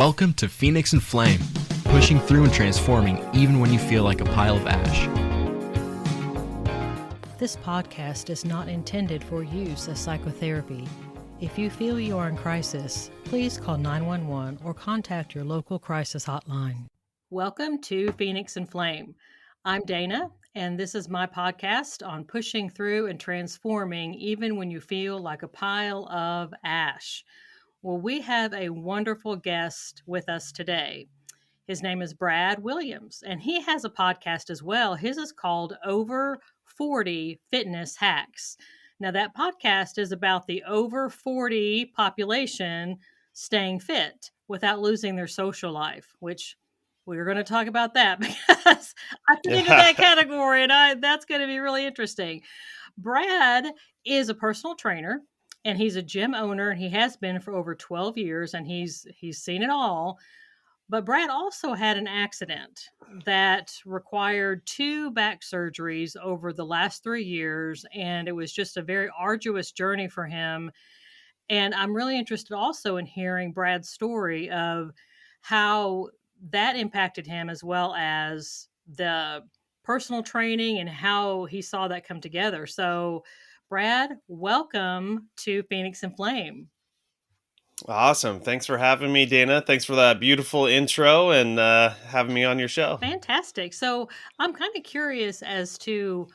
Welcome to Phoenix and Flame, pushing through and transforming even when you feel like a pile of ash. This podcast is not intended for use as psychotherapy. If you feel you are in crisis, please call 911 or contact your local crisis hotline. Welcome to Phoenix and Flame. I'm Dana, and this is my podcast on pushing through and transforming even when you feel like a pile of ash. Well, we have a wonderful guest with us today. His name is Brad Williams, and he has a podcast as well. His is called Over 40 Fitness Hacks. Now, that podcast is about the over 40 population staying fit without losing their social life, which we're going to talk about that because I fit into that category, and that's going to be really interesting. Brad is a personal trainer, and he's a gym owner, and he has been for over 12 years, and he's seen it all. But Brad also had an accident that required 2 back surgeries over the last 3 years, and it was just a very arduous journey for him. And I'm really interested also in hearing Brad's story of how that impacted him, as well as the personal training and how he saw that come together. So, Brad, welcome to Phoenix and Flame. Awesome. Thanks for having me, Dana. Thanks for that beautiful intro and having me on your show. Fantastic. So, I'm kind of curious as to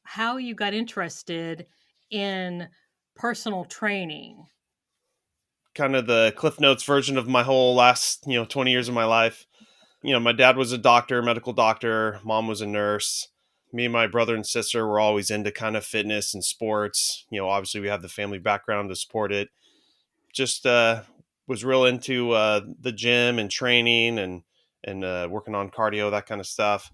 how you got interested in personal training. Kind of the Cliff Notes version of my whole last, 20 years of my life. My dad was a doctor, medical doctor. Mom was a nurse. Me and my brother and sister were always into kind of fitness and sports. Obviously we have the family background to support it. Just was real into the gym and training and working on cardio, that kind of stuff.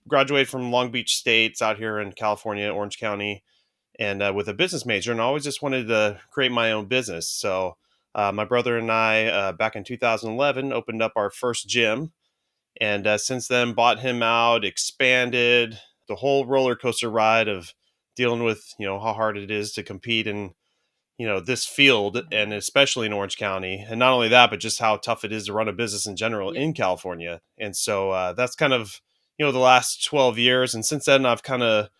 Graduated from Long Beach State out here in California, Orange County, and with a business major, and I always just wanted to create my own business. So my brother and I, back in 2011, opened up our first gym, and since then bought him out, expanded the whole roller coaster ride of dealing with how hard it is to compete in this field, and especially in Orange County. And not only that, but just how tough it is to run a business in general in California. And so that's kind of the last 12 years, and since then I've kind of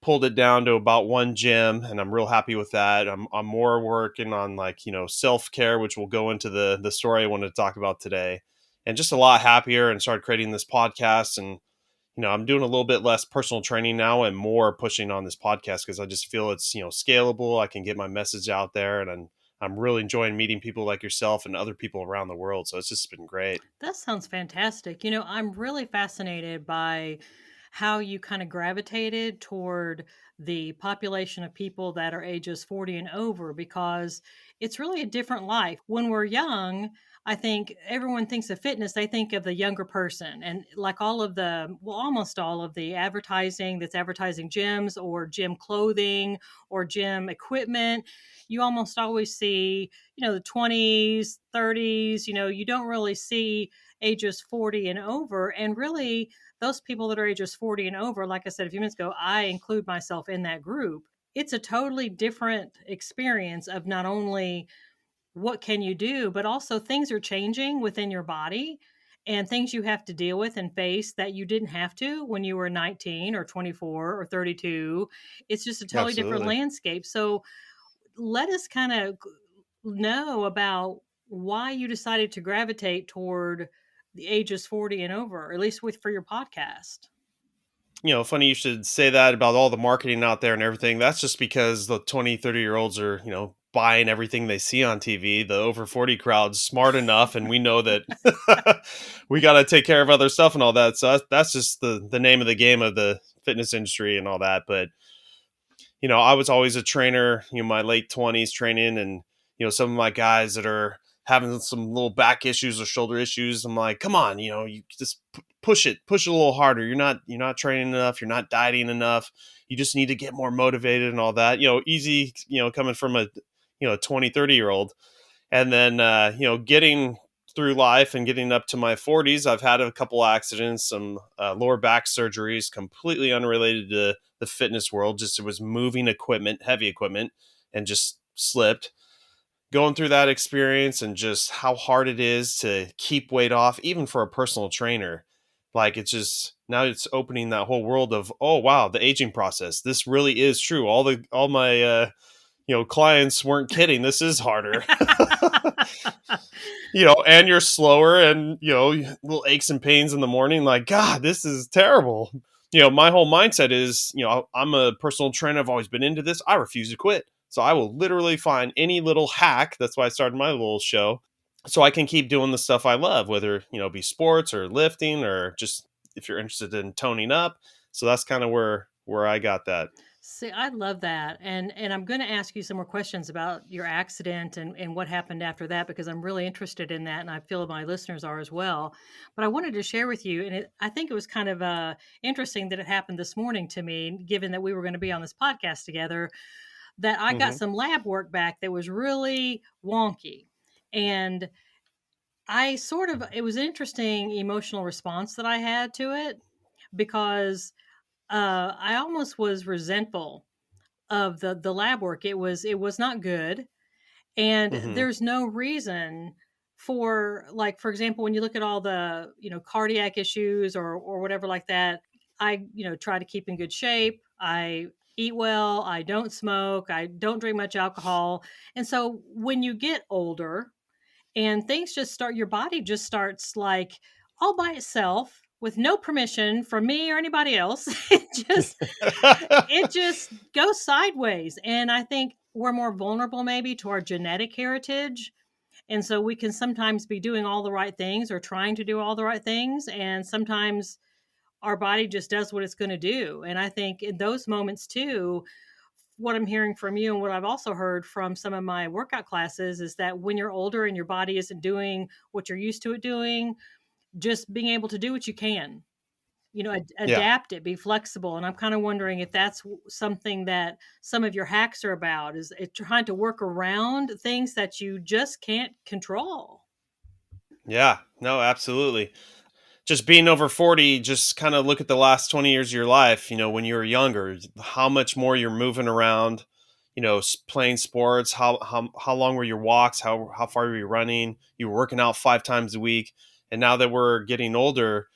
pulled it down to about one gym, and I'm real happy with that. I'm more working on self-care, which will go into the story I wanted to talk about today, and just a lot happier, and started creating this podcast. And I'm doing a little bit less personal training now and more pushing on this podcast because I just feel it's scalable. I can get my message out there, and I'm really enjoying meeting people like yourself and other people around the world. So it's just been great. That sounds fantastic. I'm really fascinated by how you kind of gravitated toward the population of people that are ages 40 and over, because it's really a different life. When we're young, I think everyone thinks of fitness, they think of the younger person, and like almost all of the advertising that's advertising gyms or gym clothing or gym equipment, you almost always see, the 20s, 30s, you don't really see ages 40 and over. And really, those people that are ages 40 and over, like I said a few minutes ago, I include myself in that group. It's a totally different experience of not only what can you do, but also things are changing within your body and things you have to deal with and face that you didn't have to when you were 19 or 24 or 32. It's just a totally different landscape. So let us kind of know about why you decided to gravitate toward the ages 40 and over, or at least for your podcast. Funny you should say that about all the marketing out there and everything. That's just because the 20, 30-year-olds are, buying everything they see on TV. The over 40 crowd's smart enough, and we know that we got to take care of other stuff and all that. So that's just the name of the game of the fitness industry and all that. But, I was always a trainer, my late 20s training, and, some of my guys that are having some little back issues or shoulder issues, I'm like, come on, you just push it a little harder. You're not training enough. You're not dieting enough. You just need to get more motivated and all that, easy, coming from a 20, 30-year-old. And then, getting through life and getting up to my 40s, I've had a couple accidents, some lower back surgeries, completely unrelated to the fitness world. Just it was moving equipment, heavy equipment, and just slipped. going through that experience and just how hard it is to keep weight off, even for a personal trainer. Like it's just now it's opening that whole world of, oh wow, the aging process. This really is true. All my clients weren't kidding. This is harder. And you're slower and, little aches and pains in the morning. Like, God, this is terrible. My whole mindset is, I'm a personal trainer. I've always been into this. I refuse to quit. So I will literally find any little hack. That's why I started my little show. So I can keep doing the stuff I love, whether, be sports or lifting or just if you're interested in toning up. So that's kind of where I got that. See, I love that. And I'm going to ask you some more questions about your accident and what happened after that, because I'm really interested in that, and I feel my listeners are as well. But I wanted to share with you, and I think it was kind of interesting that it happened this morning to me, given that we were going to be on this podcast together, that I got Hmm. some lab work back that was really wonky. And it was an interesting emotional response that I had to it, because I almost was resentful of the lab work. It was not good, and Hmm. there's no reason for, like, for example, when you look at all the cardiac issues or whatever like that. I try to keep in good shape. I eat well. I don't smoke. I don't drink much alcohol. And so when you get older and things just start, your body just starts, like, all by itself with no permission from me or anybody else. It just goes sideways. And I think we're more vulnerable maybe to our genetic heritage. And so we can sometimes be doing all the right things or trying to do all the right things. And sometimes our body just does what it's going to do. And I think in those moments too, what I'm hearing from you and what I've also heard from some of my workout classes is that when you're older and your body isn't doing what you're used to it doing, just being able to do what you can, Yeah. adapt it, be flexible. And I'm kind of wondering if that's something that some of your hacks are about, is it trying to work around things that you just can't control. Yeah. No, absolutely. Just being over 40, just kind of look at the last 20 years of your life, when you were younger, how much more you're moving around, playing sports, how long were your walks, how far were you running, you were working out 5 times a week. And now that we're getting older,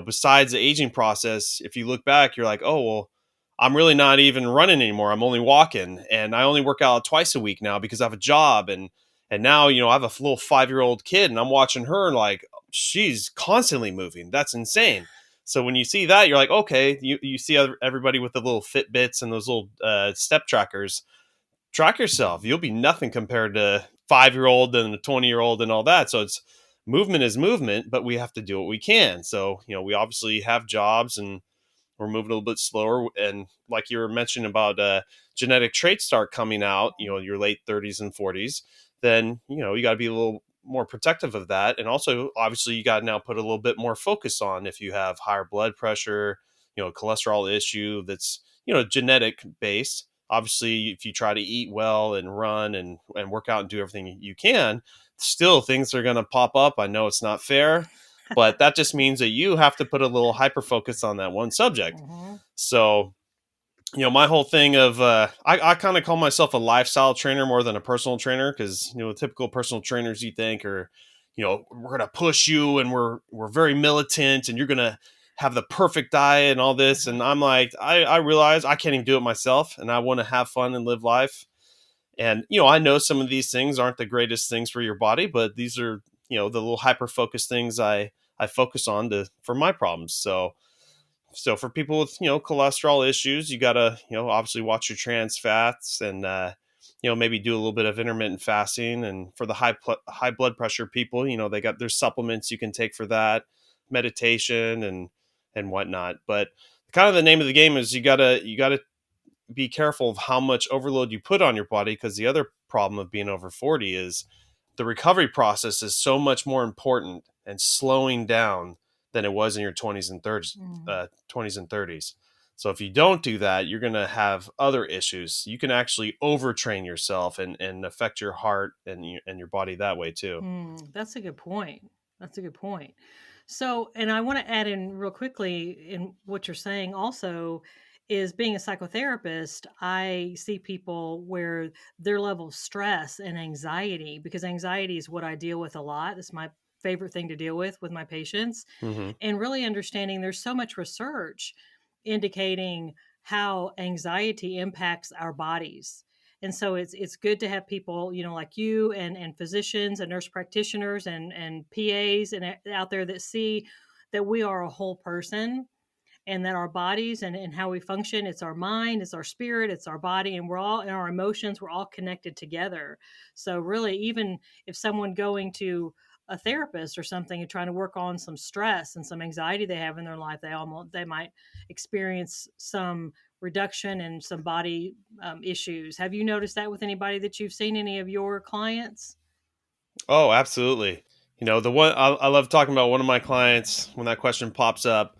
besides the aging process, if you look back, you're like, oh, well, I'm really not even running anymore. I'm only walking, and I only work out twice a week now because I have a job. And now, I have a little 5-year-old kid and I'm watching her like, she's constantly moving. That's insane. So when you see that, you're like, okay, you see everybody with the little Fitbits and those little step trackers. Track yourself. You'll be nothing compared to 5-year-old and a 20-year-old and all that. So it's movement is movement, but we have to do what we can. So we obviously have jobs and we're moving a little bit slower. And like you were mentioning about genetic traits start coming out, your late 30s and 40s, then, you got to be a little more protective of that. And also, obviously, you got to now put a little bit more focus on if you have higher blood pressure, cholesterol issue that's, genetic based. Obviously, if you try to eat well and run and work out and do everything you can, still things are going to pop up. I know it's not fair, but that just means that you have to put a little hyper focus on that one subject. Mm-hmm. So, my whole thing of I kind of call myself a lifestyle trainer more than a personal trainer because typical personal trainers you think are, we're gonna push you and we're very militant and you're gonna have the perfect diet and all this. And I'm like, I realize I can't even do it myself and I want to have fun and live life. And, I know some of these things aren't the greatest things for your body, but these are, the little hyper focused things I focus on for my problems. So for people with, cholesterol issues, you got to, obviously watch your trans fats and, maybe do a little bit of intermittent fasting. And for the high blood pressure people, there's supplements you can take for that, meditation and whatnot. But kind of the name of the game is you gotta be careful of how much overload you put on your body, because the other problem of being over 40 is the recovery process is so much more important and slowing down than it was in your 20s and 30s. Mm. 20s and 30s. So if you don't do that, you're going to have other issues. You can actually overtrain yourself and affect your heart and your body that way too. That's a good point. That's a good point. So, and I want to add in real quickly in what you're saying also is being a psychotherapist, I see people where their level of stress and anxiety, because anxiety is what I deal with a lot. It's my favorite thing to deal with my patients, Hmm. and really understanding there's so much research indicating how anxiety impacts our bodies. And so it's good to have people, like you and physicians and nurse practitioners and PAs and out there that see that we are a whole person, and that our bodies and how we function, it's our mind, it's our spirit, it's our body, and we're all, and our emotions, we're all connected together. So really, even if someone going to a therapist or something and trying to work on some stress and some anxiety they have in their life, they might experience some reduction and some body issues. Have you noticed that with anybody that you've seen, any of your clients? Oh, absolutely. The one I love talking about, one of my clients, when that question pops up,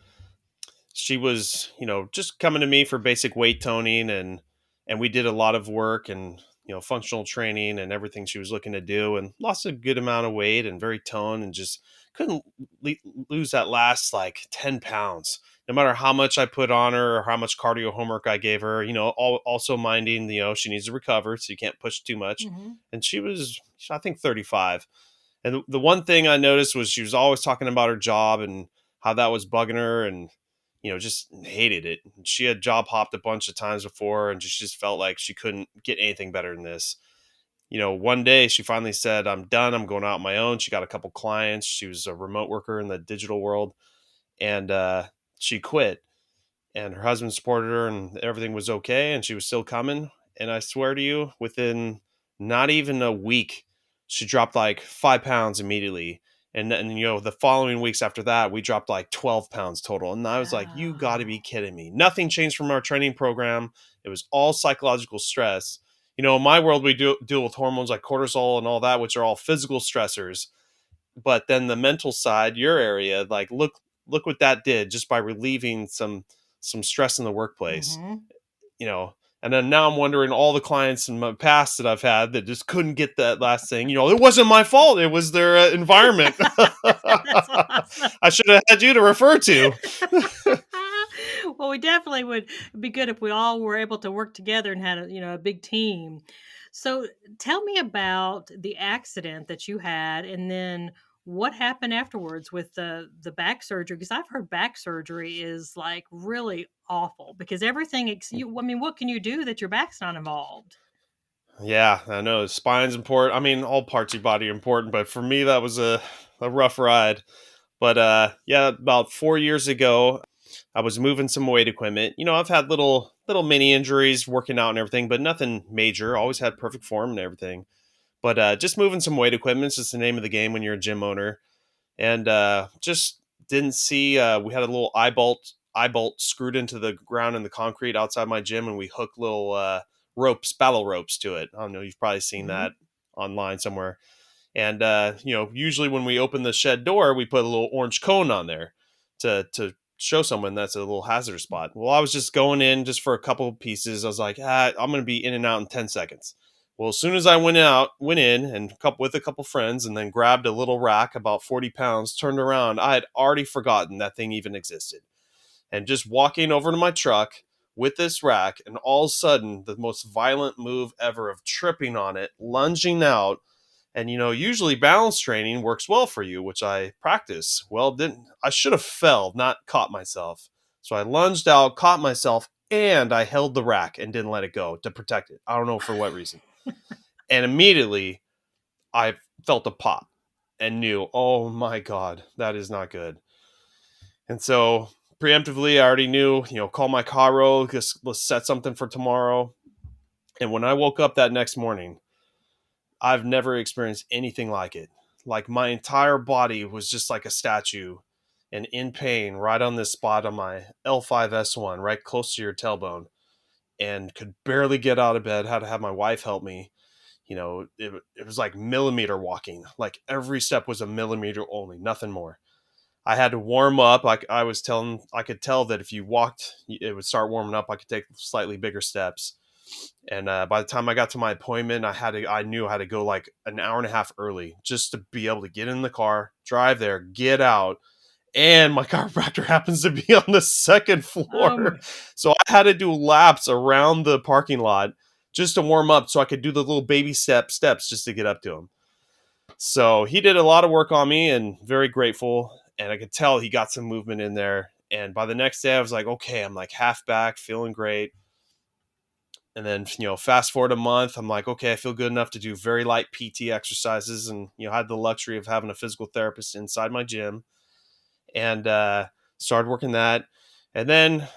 she was, just coming to me for basic weight toning, and we did a lot of work and, functional training and everything she was looking to do, and lost a good amount of weight and very toned, and just couldn't le- lose that last like 10 pounds. No matter how much I put on her or how much cardio homework I gave her, also minding, she needs to recover, so you can't push too much. Mm-hmm. And she was, I think, 35. And the one thing I noticed was she was always talking about her job and how that was bugging her, and just hated it. She had job hopped a bunch of times before, and just felt like she couldn't get anything better than this. One day she finally said, "I'm done. I'm going out on my own." She got a couple clients. She was a remote worker in the digital world, and she quit, and her husband supported her, and everything was okay, and she was still coming. And I swear to you, within not even a week, she dropped like 5 pounds immediately. And then, the following weeks after that, we dropped like 12 pounds total. And I was like, you got to Wow. be kidding me. Nothing changed from our training program. It was all psychological stress. In my world, we deal with hormones like cortisol and all that, which are all physical stressors. But then the mental side, your area, like look what that did just by relieving some stress in the workplace, Mm-hmm. you know. And then now I'm wondering, all the clients in my past that I've had that just couldn't get that last thing, it wasn't my fault. It was their environment. That's awesome. I should have had you to refer to. Well, we definitely would be good if we all were able to work together and had a big team. So tell me about the accident that you had, and then what happened afterwards with the back surgery, because I've heard back surgery is like really awful because everything I mean, what can you do that your back's not involved? Yeah, I know spine's important. I mean, all parts of your body are important, but for me, that was a rough ride. But yeah, about 4 years ago, I was moving some weight equipment. I've had little mini injuries working out and everything, but nothing major. Always had perfect form and everything. But just moving some weight equipment is just the name of the game when you're a gym owner. And just didn't see. We had a little eye bolt screwed into the ground in the concrete outside my gym, and we hooked little ropes, battle ropes to it. I don't know. You've probably seen Hmm. that online somewhere. And usually when we open the shed door, we put a little orange cone on there to show someone that's a little hazard spot. Well, I was just going in just for a couple of pieces. I was like, I'm going to be in and out in 10 seconds. Well, as soon as I went in and with a couple friends, and then grabbed a little rack about 40 pounds, turned around, I had already forgotten that thing even existed. And just walking over to my truck with this rack, and all of a sudden, the most violent move ever of tripping on it, lunging out. And usually balance training works well for you, which I practice. Well, didn't I should have fell, not caught myself. So I lunged out, caught myself, and I held the rack and didn't let it go to protect it. I don't know for what reason. And immediately I felt a pop and knew, oh my God, that is not good. And so preemptively, I already knew, call my chiro, just let's set something for tomorrow. And when I woke up that next morning, I've never experienced anything like it. Like, my entire body was just like a statue and in pain right on this spot on my L5S1, right close to your tailbone, and could barely get out of bed. Had to have my wife help me. It was like millimeter walking. Like, every step was a millimeter only, nothing more. I had to warm up. Like I was telling, I could tell that if you walked, it would start warming up. I could take slightly bigger steps. And by the time I got to my appointment, I knew I had to go like an hour and a half early just to be able to get in the car, drive there, get out, and my chiropractor happens to be on the second floor. my. So I had to do laps around the parking lot just to warm up so I could do the little baby steps just to get up to him. So he did a lot of work on me and very grateful. And I could tell he got some movement in there. And by the next day, I was like, okay, I'm like half back, feeling great. And then, fast forward a month, I'm like, okay, I feel good enough to do very light PT exercises. And, I had the luxury of having a physical therapist inside my gym and started working that. And then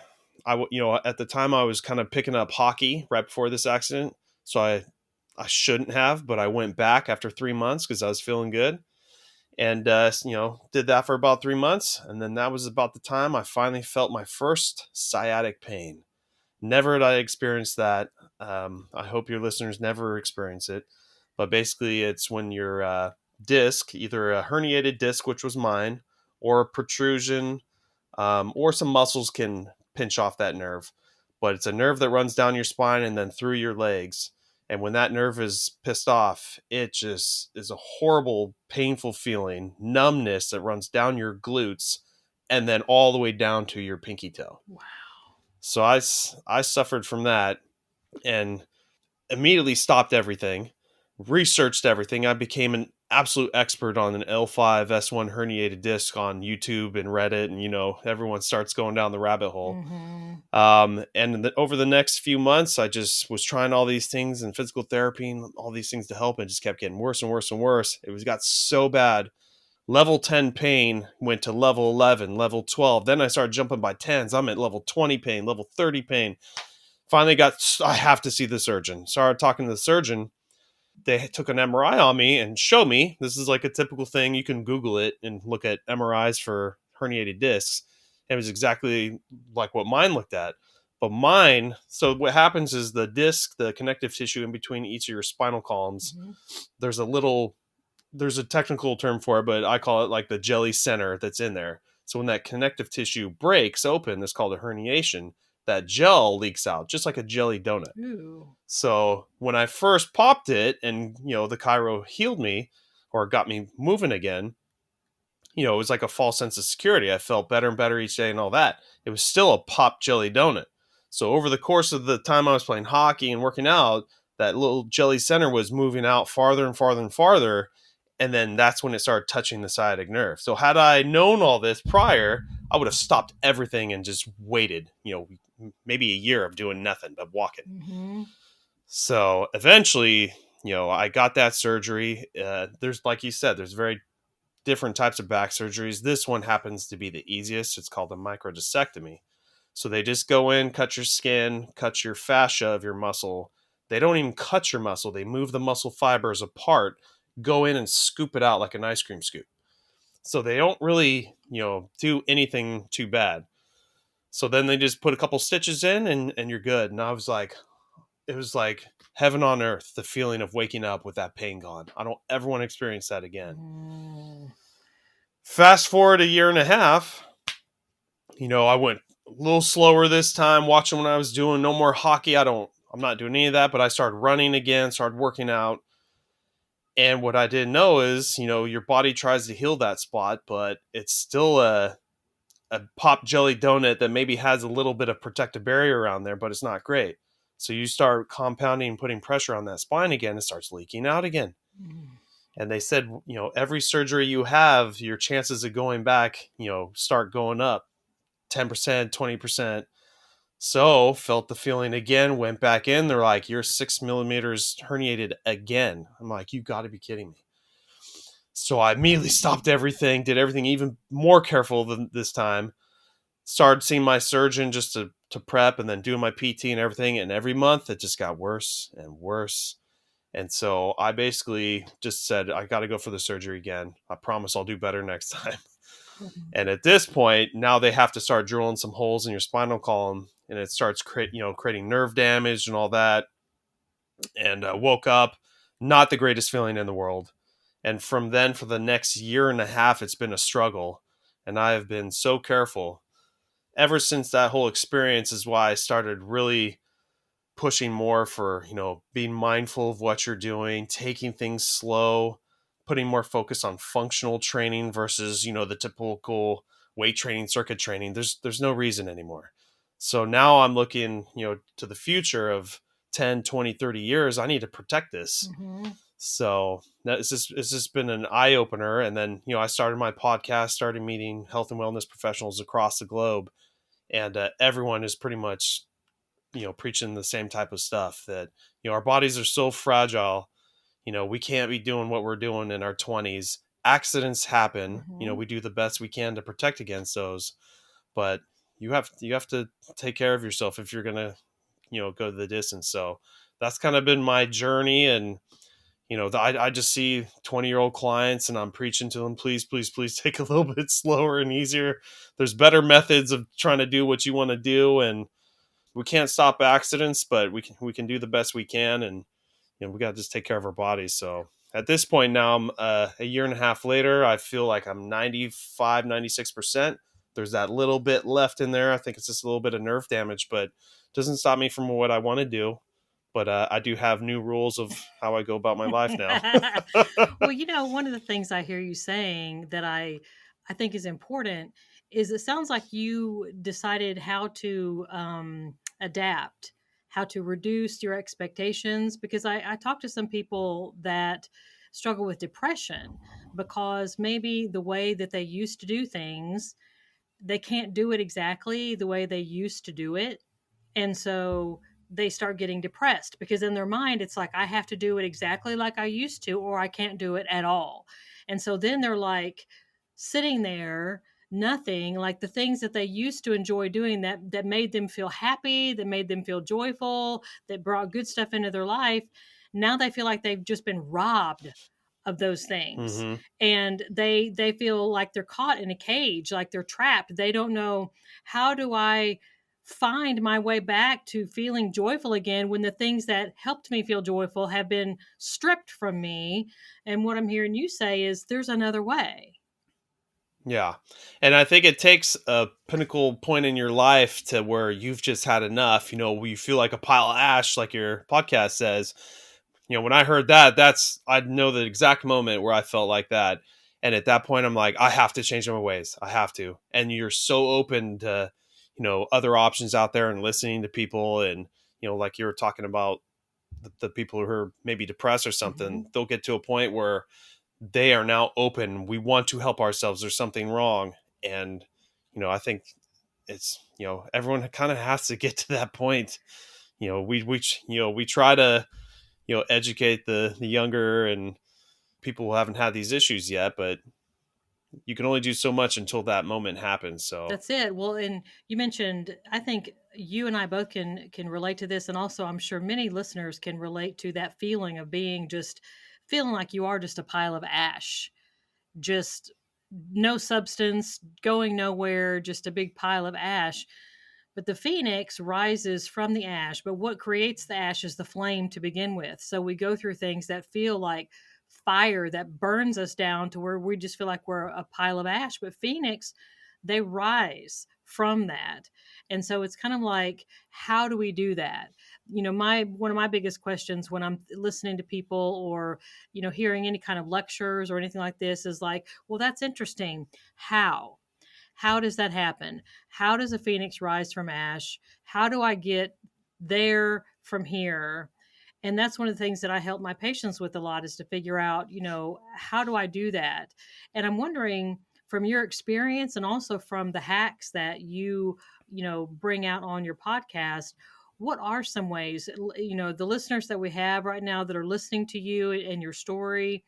at the time I was kind of picking up hockey right before this accident. So I shouldn't have, but I went back after 3 months because I was feeling good. And, did that for about 3 months. And then that was about the time I finally felt my first sciatic pain. Never had I experienced that. I hope your listeners never experience it. But basically, it's when your disc, either a herniated disc, which was mine, or a protrusion, or some muscles can pinch off that nerve. But it's a nerve that runs down your spine and then through your legs. And when that nerve is pissed off, it just is a horrible, painful feeling, numbness that runs down your glutes and then all the way down to your pinky toe. Wow. So I suffered from that and immediately stopped everything, researched everything. I became an absolute expert on an L5 S1 herniated disc on YouTube and Reddit, and everyone starts going down the rabbit hole. And over the next few months, I just was trying all these things and physical therapy and all these things to help, and just kept getting worse and worse and worse. Got so bad. Level 10 pain went to level 11, level 12. Then I started jumping by tens. I'm at level 20 pain, level 30 pain. Finally I have to see the surgeon. Started talking to the surgeon. They took an MRI on me and showed me, this is like a typical thing. You can Google it and look at MRIs for herniated discs. It was exactly like what mine looked at. But mine, so what happens is the disc, the connective tissue in between each of your spinal columns, there's a technical term for it, but I call it like the jelly center that's in there. So when that connective tissue breaks open, that's called a herniation, that gel leaks out, just like a jelly donut. Ooh. So when I first popped it and, the chiro healed me or got me moving again, it was like a false sense of security. I felt better and better each day and all that. It was still a pop jelly donut. So over the course of the time I was playing hockey and working out, that little jelly center was moving out farther and farther and farther. And then that's when it started touching the sciatic nerve. So had I known all this prior, I would have stopped everything and just waited, maybe a year of doing nothing but walking. So eventually, I got that surgery. There's, like you said, there's very different types of back surgeries. This one happens to be the easiest. It's called a microdiscectomy. So they just go in, cut your skin, cut your fascia of your muscle. They don't even cut your muscle. They move the muscle fibers apart, go in and scoop it out like an ice cream scoop. So they don't really, do anything too bad. So then they just put a couple stitches in and you're good. And it was like heaven on earth, the feeling of waking up with that pain gone. I don't ever want to experience that again. Fast forward a year and a half, I went a little slower this time, watching what I was doing. No more hockey. I'm not doing any of that, but I started running again, started working out. And what I didn't know is, your body tries to heal that spot, but it's still a pop jelly donut that maybe has a little bit of protective barrier around there, but it's not great. So you start compounding and putting pressure on that spine again, it starts leaking out again. And they said, every surgery you have, your chances of going back, start going up 10%, 20%. So felt the feeling again, went back in. They're like, you're 6 millimeters herniated again. I'm like, you got to be kidding me. So I immediately stopped everything, did everything even more careful than this time. Started seeing my surgeon just to prep and then doing my PT and everything. And every month it just got worse and worse. And so I basically just said, I got to go for the surgery again. I promise I'll do better next time. And at this point, now they have to start drilling some holes in your spinal column and it starts creating nerve damage and all that. And woke up, not the greatest feeling in the world. And from then for the next year and a half, it's been a struggle. And I have been so careful. Ever since that whole experience is why I started really pushing more for, being mindful of what you're doing, taking things slow, putting more focus on functional training versus, the typical weight training, circuit training. There's no reason anymore. So now I'm looking, to the future of 10, 20, 30 years. I need to protect this. Mm-hmm. So it's just been an eye opener. And then, I started my podcast, started meeting health and wellness professionals across the globe, and everyone is pretty much, preaching the same type of stuff, that, our bodies are so fragile. We can't be doing what we're doing in our 20s. Accidents happen. Mm-hmm. We do the best we can to protect against those, but you have to take care of yourself if you're going to, go the distance. So that's kind of been my journey. And I just see 20-year-old clients and I'm preaching to them, please, please, please take a little bit slower and easier. There's better methods of trying to do what you want to do, and we can't stop accidents, but we can do the best we can. And we got to just take care of our bodies. So at this point now, I'm a year and a half later, I feel like I'm 95, 96%. There's that little bit left in there. I think it's just a little bit of nerve damage, but it doesn't stop me from what I want to do. But I do have new rules of how I go about my life now. Well, one of the things I hear you saying that I think is important is it sounds like you decided how to adapt, how to reduce your expectations. Because I talk to some people that struggle with depression because maybe the way that they used to do things, they can't do it exactly the way they used to do it. And so they start getting depressed because in their mind, it's like, I have to do it exactly like I used to, or I can't do it at all. And so then they're like sitting there, nothing like the things that they used to enjoy doing that made them feel happy, that made them feel joyful, that brought good stuff into their life. Now they feel like they've just been robbed of those things, Hmm. and they feel like they're caught in a cage, like they're trapped. They don't know, how do I find my way back to feeling joyful again when the things that helped me feel joyful have been stripped from me. And what I'm hearing you say is there's another way. Yeah. And I think it takes a pinnacle point in your life to where you've just had enough, where you feel like a pile of ash, like your podcast says. When I heard that, I know the exact moment where I felt like that. And at that point, I'm like, I have to change my ways. I have to. And you're so open to, other options out there and listening to people. And, like you were talking about the people who are maybe depressed or something, Mhm. they'll get to a point where they are now open. We want to help ourselves. There's something wrong. And, I think it's, everyone kind of has to get to that point. We try to, educate the younger and people who haven't had these issues yet, but you can only do so much until that moment happens. So, That's it. Well, and you mentioned, I think you and I both can relate to this, and also I'm sure many listeners can relate to that feeling of being just feeling like you are just a pile of ash, just no substance, going nowhere, just a big pile of ash. But the phoenix rises from the ash. But what creates the ash is the flame to begin with. So we go through things that feel like fire that burns us down to where we just feel like we're a pile of ash. But phoenix, they rise from that. And so it's kind of like, how do we do that? My one of my biggest questions when I'm listening to people or, hearing any kind of lectures or anything like this is like, well, that's interesting. How does that happen? How does a phoenix rise from ash? How do I get there from here? And that's one of the things that I help my patients with a lot, is to figure out, how do I do that? And I'm wondering, from your experience and also from the hacks that bring out on your podcast, what are some ways, the listeners that we have right now that are listening to you and your story,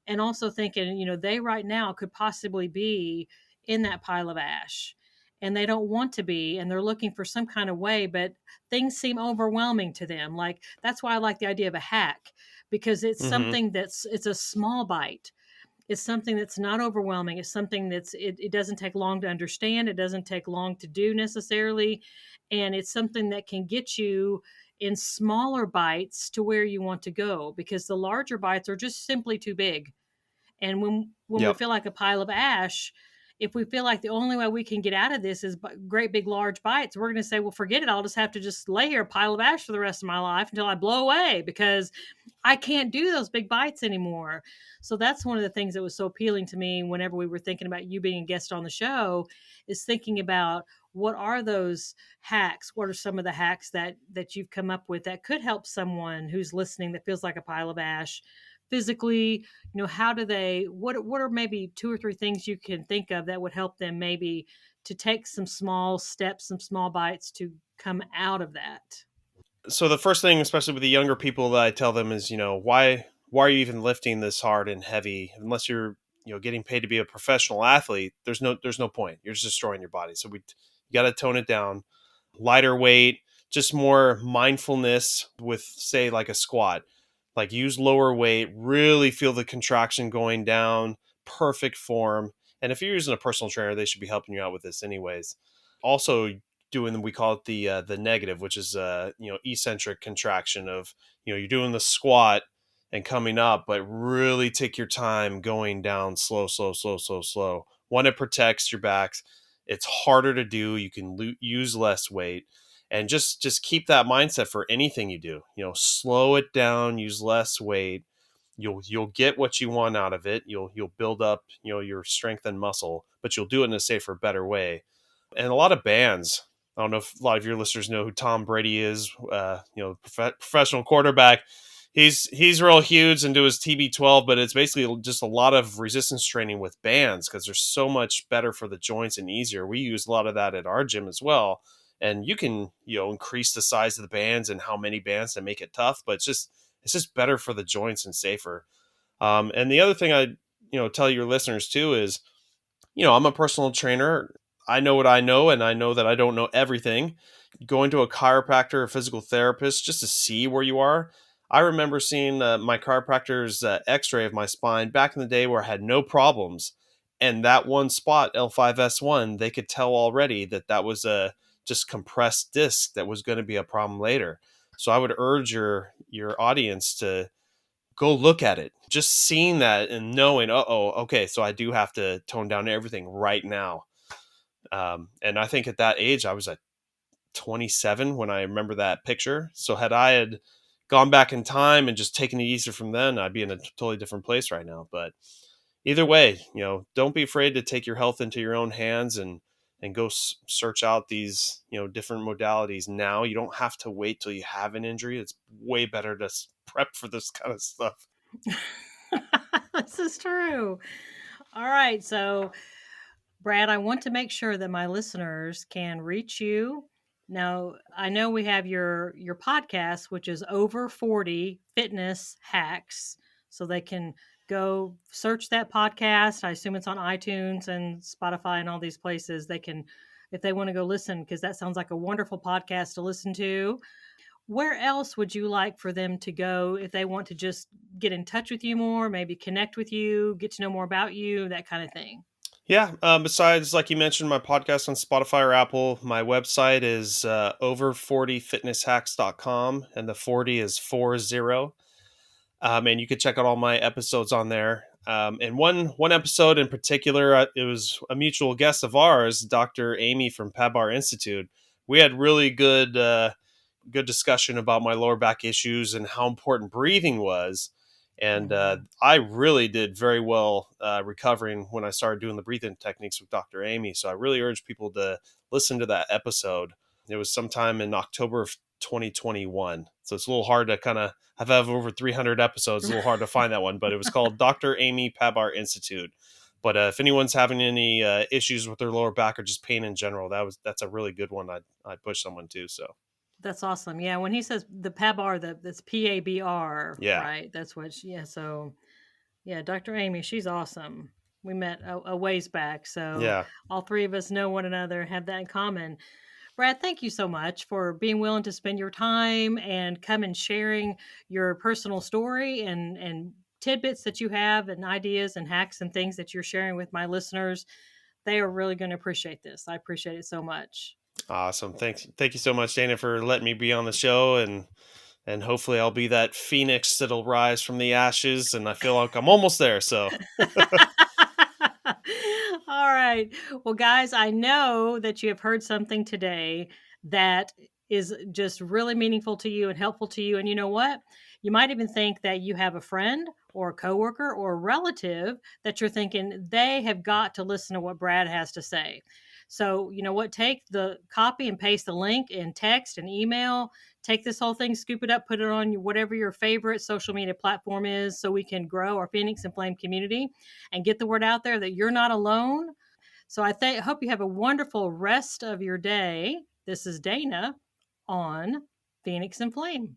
and also thinking, they right now could possibly be in that pile of ash and they don't want to be, and they're looking for some kind of way, but things seem overwhelming to them. Like, that's why I like the idea of a hack, because it's hmm. something it's a small bite. It's something that's not overwhelming. It's something it doesn't take long to understand. It doesn't take long to do necessarily. And it's something that can get you in smaller bites to where you want to go, because the larger bites are just simply too big. And when we Yep. feel like a pile of ash, if we feel like the only way we can get out of this is great big large bites, we're going to say, well, forget it. I'll just have to just lay here, a pile of ash for the rest of my life until I blow away because I can't do those big bites anymore. So that's one of the things that was so appealing to me whenever we were thinking about you being a guest on the show, is thinking about what are those hacks? What are some of the hacks that you've come up with that could help someone who's listening that feels like a pile of ash physically? How do they, what are maybe two or three things you can think of that would help them maybe to take some small steps, some small bites to come out of that? So the first thing, especially with the younger people, that I tell them is, why are you even lifting this hard and heavy unless you're getting paid to be a professional athlete? There's no point. You're just destroying your body. So you got to tone it down, lighter weight, just more mindfulness with, say, like a squat. Like, use lower weight, really feel the contraction going down, perfect form. And if you're using a personal trainer, they should be helping you out with this anyways. Also, doing, we call it the negative, which is eccentric contraction of, you're doing the squat and coming up, but really take your time going down slow, slow, slow, slow, slow. One, it protects your backs. It's harder to do. You can use less weight, and just keep that mindset for anything you do. Slow it down, use less weight. You'll get what you want out of it. You'll build up your strength and muscle, but you'll do it in a safer, better way. And a lot of bands, I don't know if a lot of your listeners know who Tom Brady is, professional quarterback. He's real huge into his TB12, but it's basically just a lot of resistance training with bands because they're so much better for the joints and easier. We use a lot of that at our gym as well. And you can, increase the size of the bands and how many bands to make it tough, but it's just better for the joints and safer. And the other thing I, tell your listeners too is, I'm a personal trainer. I know what I know, and I know that I don't know everything. Going to a chiropractor or physical therapist just to see where you are. I remember seeing my chiropractor's x-ray of my spine back in the day where I had no problems. And that one spot, L5S1, they could tell already that was a just compressed disc that was going to be a problem later. So I would urge your audience to go look at it. Just seeing that and knowing, okay, so I do have to tone down everything right now. And I think at that age, I was at 27 when I remember that picture. So had gone back in time and just taken it easier from then, I'd be in a totally different place right now. But either way, don't be afraid to take your health into your own hands and go search out these, different modalities now. You don't have to wait till you have an injury. It's way better to prep for this kind of stuff. This is true. All right. So, Brad, I want to make sure that my listeners can reach you. Now, I know we have your podcast, which is Over 40 Fitness Hacks. So they can go search that podcast. I assume it's on iTunes and Spotify and all these places. They can, if they want to go listen, because that sounds like a wonderful podcast to listen to. Where else would you like for them to go if they want to just get in touch with you more, maybe connect with you, get to know more about you, that kind of thing? Yeah. Besides, like you mentioned, my podcast on Spotify or Apple, my website is over40fitnesshacks.com, and the 40 is 40. And you can check out all my episodes on there. And one episode in particular, it was a mutual guest of ours, Dr. Amy from Pabar Institute. We had really good discussion about my lower back issues and how important breathing was. And Mhm. I really did very well recovering when I started doing the breathing techniques with Dr. Amy. So I really urge people to listen to that episode. It was sometime in October of 2021. So it's a little hard to kind of have over 300 episodes. It's a little hard to find that one, but it was called Dr. Amy Pabar Institute. But if anyone's having any issues with their lower back or just pain in general, that's a really good one. I'd push someone to. So That's awesome. Yeah, when he says the PABR, that's PABR, yeah, right? That's what. Yeah. So yeah, Dr. Amy, she's awesome. We met a ways back, so yeah. all three of us know one another, have that in common. Brad, thank you so much for being willing to spend your time and come and sharing your personal story and tidbits that you have and ideas and hacks and things that you're sharing with my listeners. They are really going to appreciate this. I appreciate it so much. Awesome. Thanks. Thank you so much, Dana, for letting me be on the show, and hopefully I'll be that phoenix that'll rise from the ashes, and I feel like I'm almost there. So All All right. Well, guys, I know that you have heard something today that is just really meaningful to you and helpful to you. And you know what? You might even think that you have a friend or a coworker or a relative that you're thinking they have got to listen to what Brad has to say. So, you know what? Take the copy and paste the link in text and email. Take this whole thing, scoop it up, put it on whatever your favorite social media platform is so we can grow our Phoenix and Flame community and get the word out there that you're not alone. So I hope you have a wonderful rest of your day. This is Dana on Phoenix and Flame.